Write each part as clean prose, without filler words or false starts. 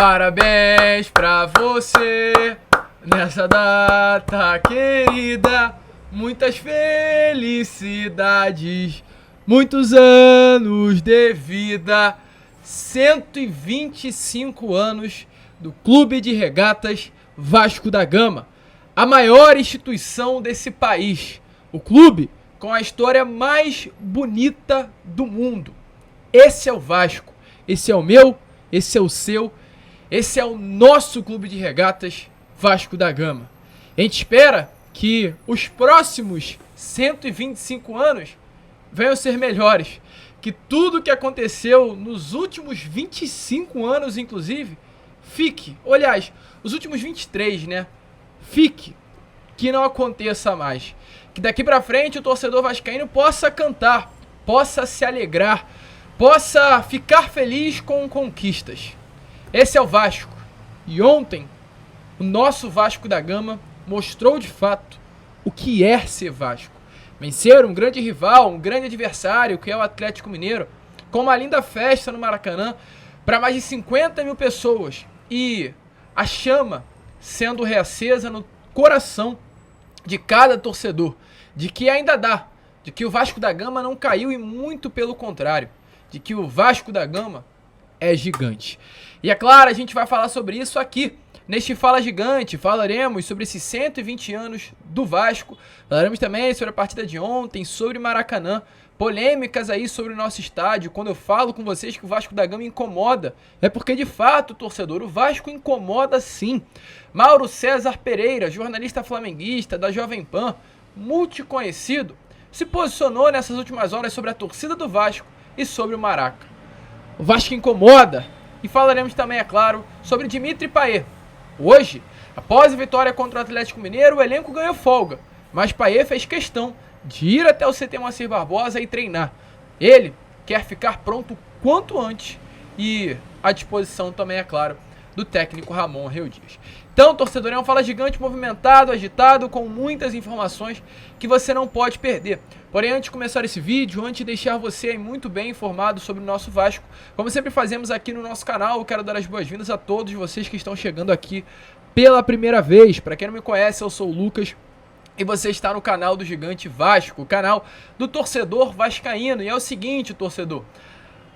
Parabéns pra você nessa data querida. Muitas felicidades, muitos anos de vida. 125 anos do Clube de Regatas Vasco da Gama, a maior instituição desse país. O clube com a história mais bonita do mundo. Esse é o Vasco. Esse é o meu, esse é o seu, esse é o nosso Clube de Regatas Vasco da Gama. A gente espera que os próximos 125 anos venham ser melhores. Que tudo que aconteceu nos últimos 25 anos, inclusive, fique. Aliás, os últimos 23, né? Fique. Que não aconteça mais. Que daqui pra frente o torcedor vascaíno possa cantar, possa se alegrar, possa ficar feliz com conquistas. Esse é o Vasco. E ontem, o nosso Vasco da Gama mostrou de fato o que é ser Vasco. Vencer um grande rival, um grande adversário, que é o Atlético Mineiro, com uma linda festa no Maracanã, para mais de 50 mil pessoas. E a chama sendo reacesa no coração de cada torcedor. De que ainda dá. De que o Vasco da Gama não caiu e muito pelo contrário. De que o Vasco da Gama é gigante. E é claro, a gente vai falar sobre isso aqui. Neste Fala Gigante, falaremos sobre esses 120 anos do Vasco. Falaremos também sobre a partida de ontem, sobre Maracanã. Polêmicas aí sobre o nosso estádio. Quando eu falo com vocês que o Vasco da Gama incomoda, é porque de fato, torcedor, o Vasco incomoda sim. Mauro César Pereira, jornalista flamenguista da Jovem Pan, multiconhecido, se posicionou nessas últimas horas sobre a torcida do Vasco e sobre o Maraca. O Vasco incomoda. E falaremos também, é claro, sobre Dimitri Payet. Hoje, após a vitória contra o Atlético Mineiro, o elenco ganhou folga, mas Payet fez questão de ir até o CT Moacir Barbosa e treinar. Ele quer ficar pronto quanto antes e à disposição também, é claro, do técnico Ramon Reu Dias. Então, torcedor, é um Fala Gigante movimentado, agitado, com muitas informações que você não pode perder. Porém, antes de começar esse vídeo, antes de deixar você aí muito bem informado sobre o nosso Vasco, como sempre fazemos aqui no nosso canal, eu quero dar as boas-vindas a todos vocês que estão chegando aqui pela primeira vez. Para quem não me conhece, eu sou o Lucas e você está no canal do Gigante Vasco, o canal do torcedor vascaíno. E é o seguinte, torcedor,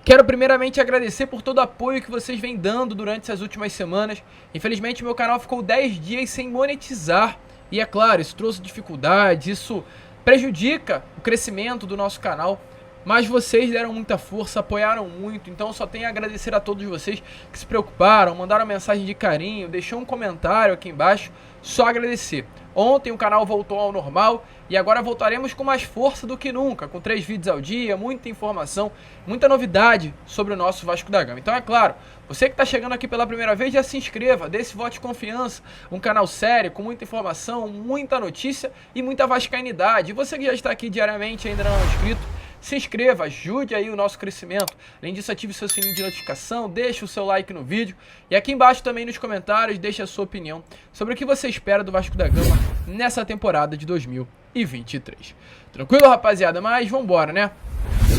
quero primeiramente agradecer por todo o apoio que vocês vêm dando durante essas últimas semanas. Infelizmente, meu canal ficou 10 dias sem monetizar. E é claro, isso trouxe dificuldades, isso prejudica o crescimento do nosso canal. Mas vocês deram muita força, apoiaram muito. Então eu só tenho a agradecer a todos vocês que se preocuparam, mandaram mensagem de carinho, deixou um comentário aqui embaixo. Só agradecer. Ontem o canal voltou ao normal e agora voltaremos com mais força do que nunca, com 3 vídeos ao dia, muita informação, muita novidade sobre o nosso Vasco da Gama. Então é claro, você que está chegando aqui pela primeira vez, já se inscreva, dê esse voto de confiança, um canal sério, com muita informação, muita notícia e muita vascainidade. E você que já está aqui diariamente e ainda não é inscrito, se inscreva, ajude aí o nosso crescimento. Além disso, ative seu sininho de notificação, deixe o seu like no vídeo. E aqui embaixo também nos comentários, deixe a sua opinião sobre o que você espera do Vasco da Gama nessa temporada de 2023. Tranquilo, rapaziada? Mas vambora, né?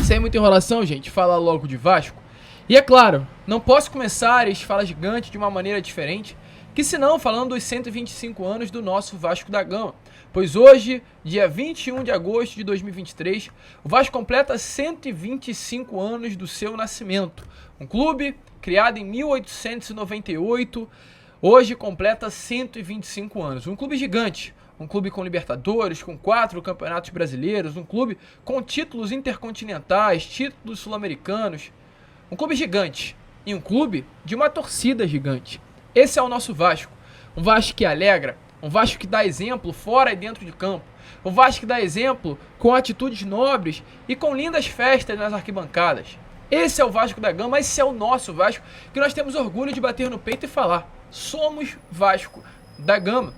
Sem muita enrolação, gente, fala logo de Vasco. E é claro, não posso começar este Fala Gigante de uma maneira diferente que senão falando dos 125 anos do nosso Vasco da Gama. Pois hoje, dia 21 de agosto de 2023, o Vasco completa 125 anos do seu nascimento. Um clube criado em 1898, hoje completa 125 anos. Um clube gigante, um clube com Libertadores, com 4 campeonatos brasileiros, um clube com títulos intercontinentais, títulos sul-americanos. Um clube gigante e um clube de uma torcida gigante. Esse é o nosso Vasco. Um Vasco que alegra, um Vasco que dá exemplo fora e dentro de campo. Um Vasco que dá exemplo com atitudes nobres e com lindas festas nas arquibancadas. Esse é o Vasco da Gama, esse é o nosso Vasco, que nós temos orgulho de bater no peito e falar: somos Vasco da Gama.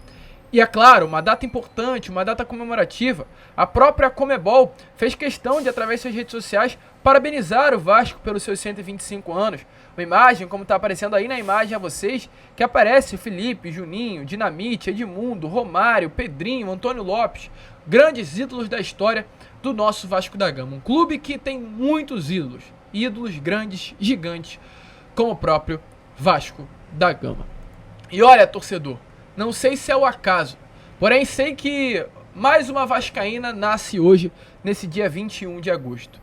E é claro, uma data importante, uma data comemorativa. A própria Conmebol fez questão de, através de suas redes sociais, parabenizar o Vasco pelos seus 125 anos. Uma imagem, como está aparecendo aí na imagem a vocês, que aparece Felipe, Juninho, Dinamite, Edmundo, Romário, Pedrinho, Antônio Lopes, grandes ídolos da história do nosso Vasco da Gama. Um clube que tem muitos ídolos, ídolos grandes, gigantes, como o próprio Vasco da Gama. E olha, torcedor, não sei se é o acaso, porém sei que mais uma vascaína nasce hoje, nesse dia 21 de agosto.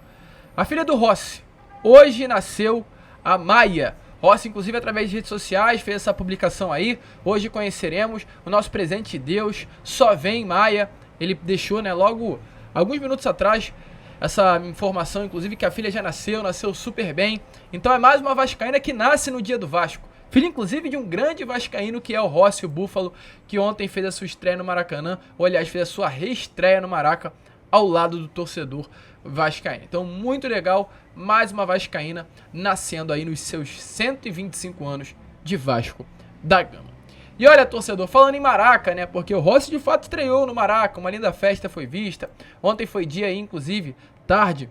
A filha do Rossi. Hoje nasceu a Maia. Rossi, inclusive, através de redes sociais, fez essa publicação aí. Hoje conheceremos o nosso presente de Deus. Só vem Maia. Ele deixou, né, logo alguns minutos atrás, essa informação, inclusive, que a filha já nasceu super bem. Então é mais uma vascaína que nasce no dia do Vasco. Filho, inclusive, de um grande vascaíno que é o Rossi, o Búfalo, que ontem fez a sua estreia no Maracanã, ou aliás, fez a sua reestreia no Maraca, ao lado do torcedor vascaíno. Então, muito legal, mais uma vascaína nascendo aí nos seus 125 anos de Vasco da Gama. E olha, torcedor, falando em Maraca, né, porque o Rossi de fato estreou no Maraca, uma linda festa foi vista. Ontem foi dia aí, inclusive, tarde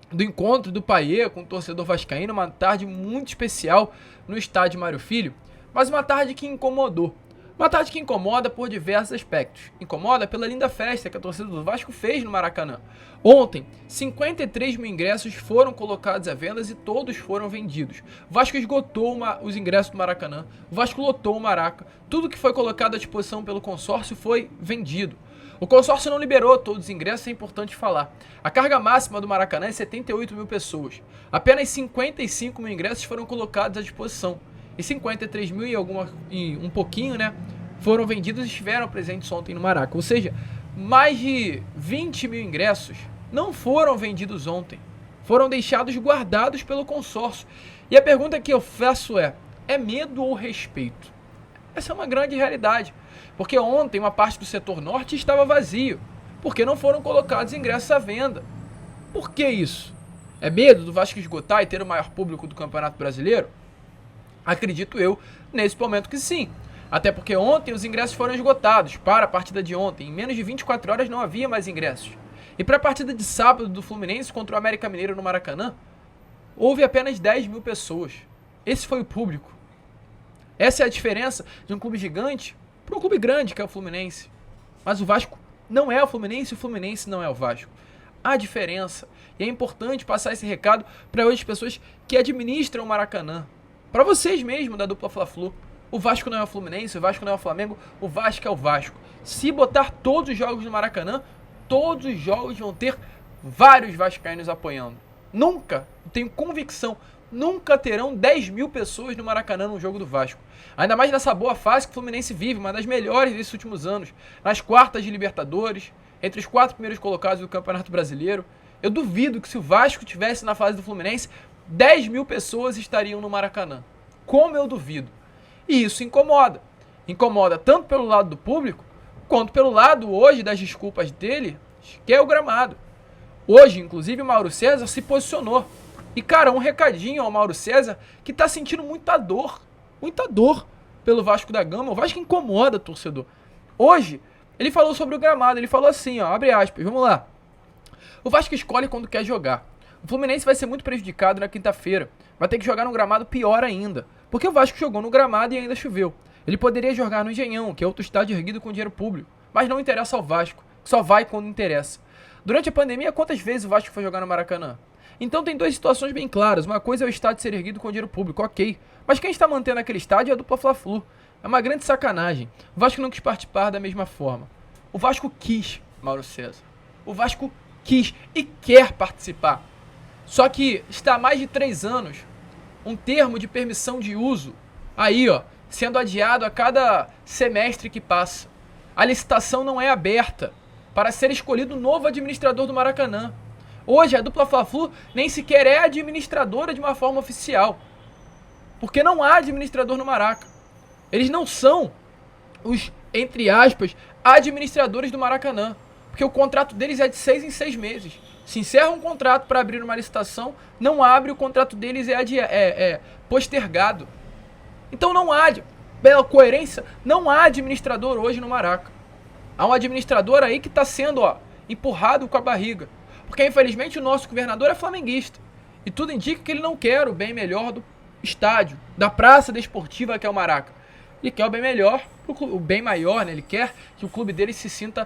do encontro do Paiê com o torcedor vascaíno, uma tarde muito especial no estádio Mário Filho, mas uma tarde que incomodou. Uma tarde que incomoda por diversos aspectos. Incomoda pela linda festa que a torcida do Vasco fez no Maracanã. Ontem, 53 mil ingressos foram colocados à venda e todos foram vendidos. O Vasco esgotou os ingressos do Maracanã. O Vasco lotou o Maraca. Tudo que foi colocado à disposição pelo consórcio foi vendido. O consórcio não liberou todos os ingressos, é importante falar. A carga máxima do Maracanã é 78 mil pessoas. Apenas 55 mil ingressos foram colocados à disposição. E 53 mil e um pouquinho, né, foram vendidos e estiveram presentes ontem no Maraca. Ou seja, mais de 20 mil ingressos não foram vendidos ontem. Foram deixados guardados pelo consórcio. E a pergunta que eu faço é medo ou respeito? Essa é uma grande realidade. Porque ontem uma parte do setor norte estava vazio. Porque não foram colocados ingressos à venda. Por que isso? É medo do Vasco esgotar e ter o maior público do Campeonato Brasileiro? Acredito eu, nesse momento, que sim. Até porque ontem os ingressos foram esgotados para a partida de ontem. Em menos de 24 horas não havia mais ingressos. E para a partida de sábado do Fluminense contra o América Mineiro no Maracanã, houve apenas 10 mil pessoas. Esse foi o público. Essa é a diferença de um clube gigante para um clube grande, que é o Fluminense. Mas o Vasco não é o Fluminense não é o Vasco. Há diferença. E é importante passar esse recado para outras pessoas que administram o Maracanã. Para vocês mesmo da dupla Fla-Flu. O Vasco não é o Fluminense, o Vasco não é o Flamengo, o Vasco é o Vasco. Se botar todos os jogos no Maracanã, todos os jogos vão ter vários vascaínos apoiando. Nunca, tenho convicção, nunca terão 10 mil pessoas no Maracanã no jogo do Vasco. Ainda mais nessa boa fase que o Fluminense vive, uma das melhores desses últimos anos. Nas quartas de Libertadores, entre os 4 primeiros colocados do Campeonato Brasileiro. Eu duvido que se o Vasco tivesse na fase do Fluminense, 10 mil pessoas estariam no Maracanã. Como eu duvido. E isso incomoda. Incomoda tanto pelo lado do público, quanto pelo lado hoje das desculpas dele, que é o gramado. Hoje, inclusive, o Mauro César se posicionou. E, cara, um recadinho ao Mauro César, que tá sentindo muita dor pelo Vasco da Gama. O Vasco incomoda, torcedor. Hoje, ele falou sobre o gramado. Ele falou assim, ó, abre aspas, vamos lá. O Vasco escolhe quando quer jogar. O Fluminense vai ser muito prejudicado na quinta-feira. Vai ter que jogar num gramado pior ainda. Porque o Vasco jogou no gramado e ainda choveu. Ele poderia jogar no Engenhão, que é outro estádio erguido com dinheiro público. Mas não interessa ao Vasco, que só vai quando interessa. Durante a pandemia, quantas vezes o Vasco foi jogar no Maracanã? Então tem duas situações bem claras. Uma coisa é o estádio ser erguido com dinheiro público, ok. Mas quem está mantendo aquele estádio é a dupla Fla-Flu. É uma grande sacanagem. O Vasco não quis participar da mesma forma. O Vasco quis, Mauro César. O Vasco quis e quer participar. Só que está há mais de 3 anos um termo de permissão de uso aí, ó, sendo adiado a cada semestre que passa. A licitação não é aberta para ser escolhido o novo administrador do Maracanã. Hoje a dupla Fla-Flu nem sequer é administradora de uma forma oficial. Porque não há administrador no Maraca. Eles não são os, entre aspas, administradores do Maracanã. Porque o contrato deles é de 6 em 6 meses. Se encerra um contrato para abrir uma licitação, não abre, o contrato deles é postergado. Então não há, pela coerência, não há administrador hoje no Maraca. Há um administrador aí que está sendo, ó, empurrado com a barriga. Porque infelizmente o nosso governador é flamenguista. E tudo indica que ele não quer o bem melhor do estádio, da praça desportiva que é o Maraca. Ele quer o bem melhor, o bem maior, né? Ele quer que o clube dele se sinta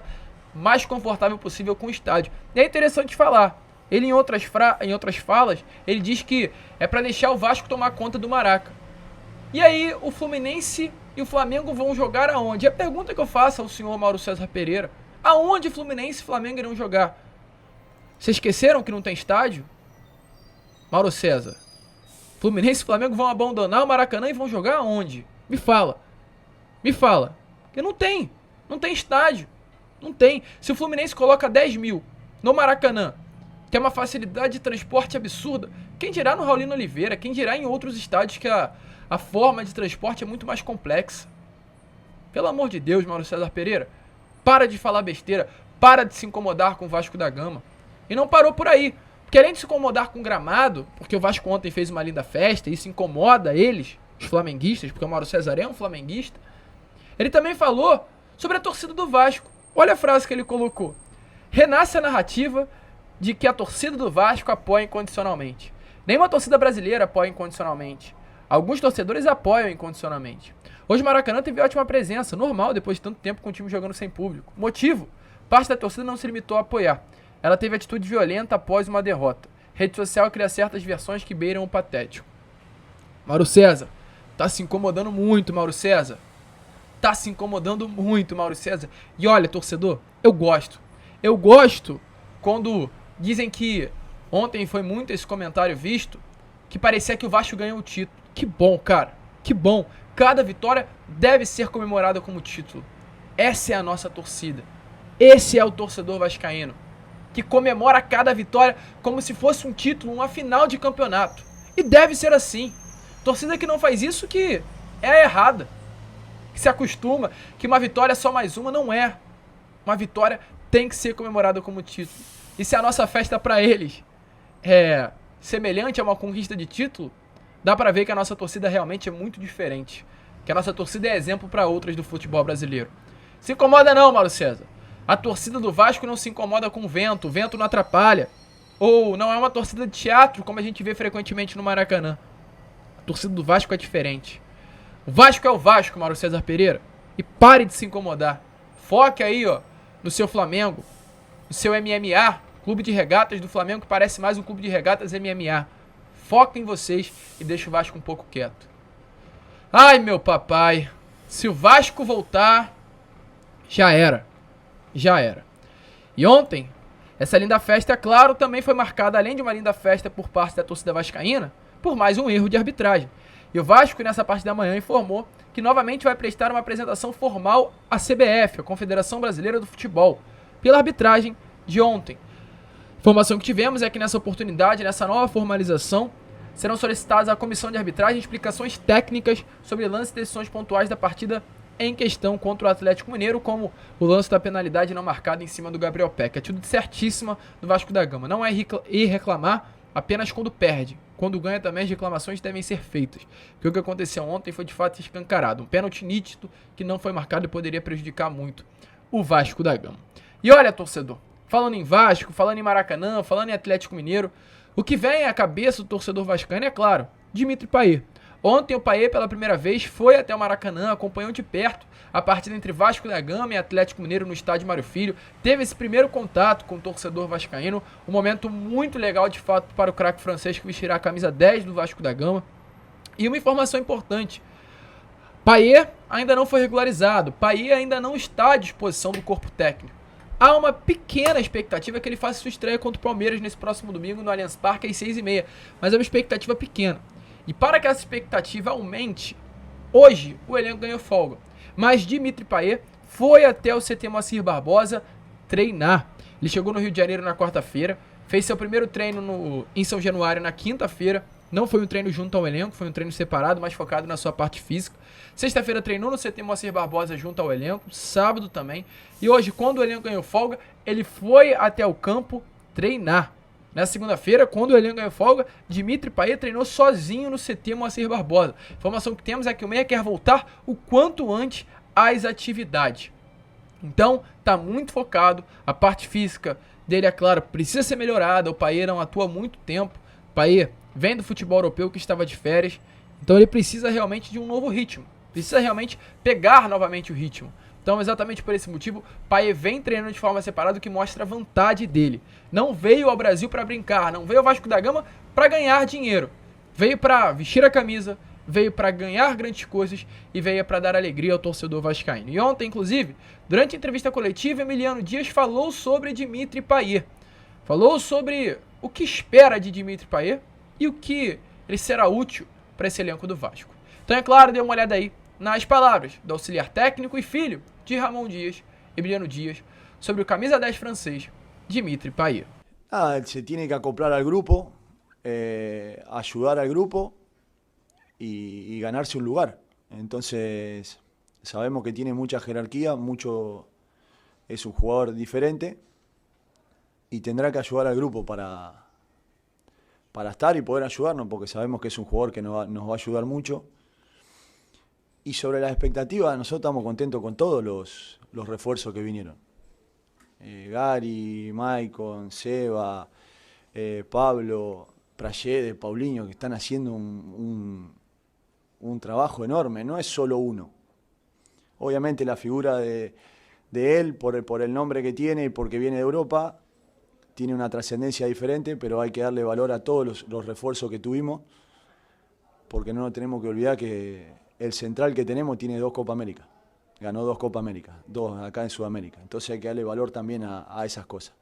mais confortável possível com o estádio. E é interessante falar. Ele em outras falas, ele diz que é para deixar o Vasco tomar conta do Maraca. E aí o Fluminense e o Flamengo vão jogar aonde? E a pergunta que eu faço ao senhor Mauro César Pereira: aonde Fluminense e Flamengo irão jogar? Vocês esqueceram que não tem estádio? Mauro César, Fluminense e Flamengo vão abandonar o Maracanã e vão jogar aonde? Me fala. Me fala. Porque não tem estádio. Não tem. Se o Fluminense coloca 10 mil no Maracanã, que é uma facilidade de transporte absurda, quem dirá no Raulino Oliveira, quem dirá em outros estádios que a forma de transporte é muito mais complexa. Pelo amor de Deus, Mauro César Pereira, para de falar besteira, para de se incomodar com o Vasco da Gama. E não parou por aí, porque além de se incomodar com o gramado, porque o Vasco ontem fez uma linda festa e isso incomoda eles, os flamenguistas, porque o Mauro César é um flamenguista, ele também falou sobre a torcida do Vasco. Olha a frase que ele colocou: renasce a narrativa de que a torcida do Vasco apoia incondicionalmente. Nenhuma torcida brasileira apoia incondicionalmente. Alguns torcedores apoiam incondicionalmente. Hoje o Maracanã teve ótima presença, normal, depois de tanto tempo com o time jogando sem público. Motivo: parte da torcida não se limitou a apoiar. Ela teve atitude violenta após uma derrota. Rede social cria certas versões que beiram o patético. Mauro César, tá se incomodando muito, Mauro César. Tá se incomodando muito, Mauro César. E olha, torcedor, eu gosto. Eu gosto quando dizem que ontem foi muito esse comentário visto, que parecia que o Vasco ganhou o título. Que bom, cara. Que bom. Cada vitória deve ser comemorada como título. Essa é a nossa torcida. Esse é o torcedor vascaíno, que comemora cada vitória como se fosse um título, uma final de campeonato. E deve ser assim. Torcida que não faz isso que é errada. Que se acostuma que uma vitória é só mais uma, não é. Uma vitória tem que ser comemorada como título. E se a nossa festa para eles é semelhante a uma conquista de título, dá para ver que a nossa torcida realmente é muito diferente. Que a nossa torcida é exemplo para outras do futebol brasileiro. Se incomoda não, Mauro César. A torcida do Vasco não se incomoda com o vento não atrapalha. Ou não é uma torcida de teatro, como a gente vê frequentemente no Maracanã. A torcida do Vasco é diferente. O Vasco é o Vasco, Mauro César Pereira. E pare de se incomodar. Foque aí, ó, no seu Flamengo, no seu MMA, clube de regatas do Flamengo, que parece mais um clube de regatas MMA. Foca em vocês e deixa o Vasco um pouco quieto. Ai, meu papai, se o Vasco voltar, já era. Já era. E ontem, essa linda festa, é claro, também foi marcada, além de uma linda festa por parte da torcida vascaína, por mais um erro de arbitragem. E o Vasco, nessa parte da manhã, informou que novamente vai prestar uma apresentação formal à CBF, a Confederação Brasileira do Futebol, pela arbitragem de ontem. A informação que tivemos é que nessa oportunidade, nessa nova formalização, serão solicitadas à comissão de arbitragem explicações técnicas sobre lances e decisões pontuais da partida em questão contra o Atlético Mineiro, como o lance da penalidade não marcada em cima do Gabriel Peck. Atitude certíssima do Vasco da Gama. Não é ir reclamar apenas quando perde. Quando ganha também as reclamações devem ser feitas. Porque o que aconteceu ontem foi de fato escancarado. Um pênalti nítido que não foi marcado e poderia prejudicar muito o Vasco da Gama. E olha, torcedor, falando em Vasco, falando em Maracanã, falando em Atlético Mineiro, o que vem à cabeça do torcedor vascaíno é claro, Dimitri Payet. Ontem o Payet pela primeira vez foi até o Maracanã, acompanhou de perto a partida entre Vasco da Gama e Atlético Mineiro no estádio Mário Filho. Teve esse primeiro contato com o torcedor vascaíno, um momento muito legal de fato para o craque francês que vestirá a camisa 10 do Vasco da Gama. E uma informação importante, Payet ainda não foi regularizado, Payet ainda não está à disposição do corpo técnico. Há uma pequena expectativa que ele faça sua estreia contra o Palmeiras nesse próximo domingo no Allianz Parque às 6h30, mas é uma expectativa pequena. E para que essa expectativa aumente, hoje o elenco ganhou folga. Mas Dimitri Payet foi até o CT Moacir Barbosa treinar. Ele chegou no Rio de Janeiro na quarta-feira, fez seu primeiro treino em São Januário na quinta-feira. Não foi um treino junto ao elenco, foi um treino separado, mais focado na sua parte física. Sexta-feira treinou no CT Moacir Barbosa junto ao elenco, sábado também. E hoje, quando o elenco ganhou folga, ele foi até o campo treinar. Na segunda-feira, quando o elenco ganhou folga, Dimitri Payet treinou sozinho no CT Moacir Barbosa. A informação que temos é que o meia quer voltar o quanto antes às atividades. Então, tá muito focado. A parte física dele, é claro, precisa ser melhorada. O Payet não atua há muito tempo. O Payet vem do futebol europeu que estava de férias. Então ele precisa realmente de um novo ritmo. Precisa realmente pegar novamente o ritmo. Então, exatamente por esse motivo, Payet vem treinando de forma separada, o que mostra a vontade dele. Não veio ao Brasil para brincar, não veio ao Vasco da Gama para ganhar dinheiro. Veio para vestir a camisa, veio para ganhar grandes coisas e veio para dar alegria ao torcedor vascaíno. E ontem, inclusive, durante a entrevista coletiva, Emiliano Dias falou sobre Dimitri Payet. Falou sobre o que espera de Dimitri Payet e o que ele será útil para esse elenco do Vasco. Então, é claro, dê uma olhada aí nas palavras do auxiliar técnico e filho de Ramon Dias, Emiliano Dias, sobre o camisa 10 francês, Dimitri Payet. Se tiene que acoplar al grupo, ayudar al grupo y ganarse un lugar. Entonces, sabemos que tiene mucha jerarquía, es un jugador diferente y tendrá que ayudar al grupo para estar y poder ayudarnos, porque sabemos que es un jugador que nos va a ayudar mucho. Y sobre las expectativas, nosotros estamos contentos con todos los refuerzos que vinieron. Gary, Maicon, Seba, Pablo, Prayede, Paulinho, que están haciendo un trabajo enorme, no es solo uno. Obviamente la figura de él, por el nombre que tiene y porque viene de Europa, tiene una trascendencia diferente, pero hay que darle valor a todos los refuerzos que tuvimos, porque no nos tenemos que olvidar que el central que tenemos tiene 2 Copa América. Ganó 2 Copa América, 2 acá en Sudamérica. Entonces hay que darle valor también a esas cosas.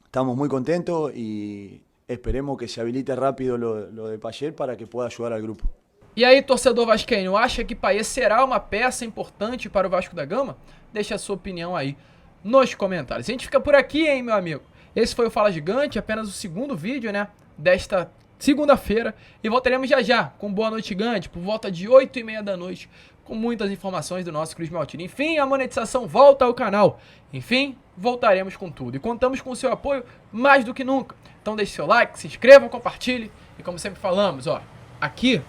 Estamos muy contentos y esperemos que se habilite rápido lo de Payet para que pueda ayudar al grupo. E aí, torcedor vascaíno, acha que Payet será uma peça importante para o Vasco da Gama? Deixa a sua opinião aí nos comentários. A gente fica por aqui, hein, meu amigo? Esse foi o Fala Gigante, apenas o segundo vídeo, né, desta segunda-feira. E voltaremos já com Boa Noite Gigante, por volta de 8h30 da noite, com muitas informações do nosso Cruz Maltini. Enfim, a monetização volta ao canal. Enfim, voltaremos com tudo. E contamos com o seu apoio mais do que nunca. Então deixe seu like, se inscreva, compartilhe. E como sempre falamos, ó, aqui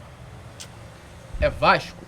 é Vasco.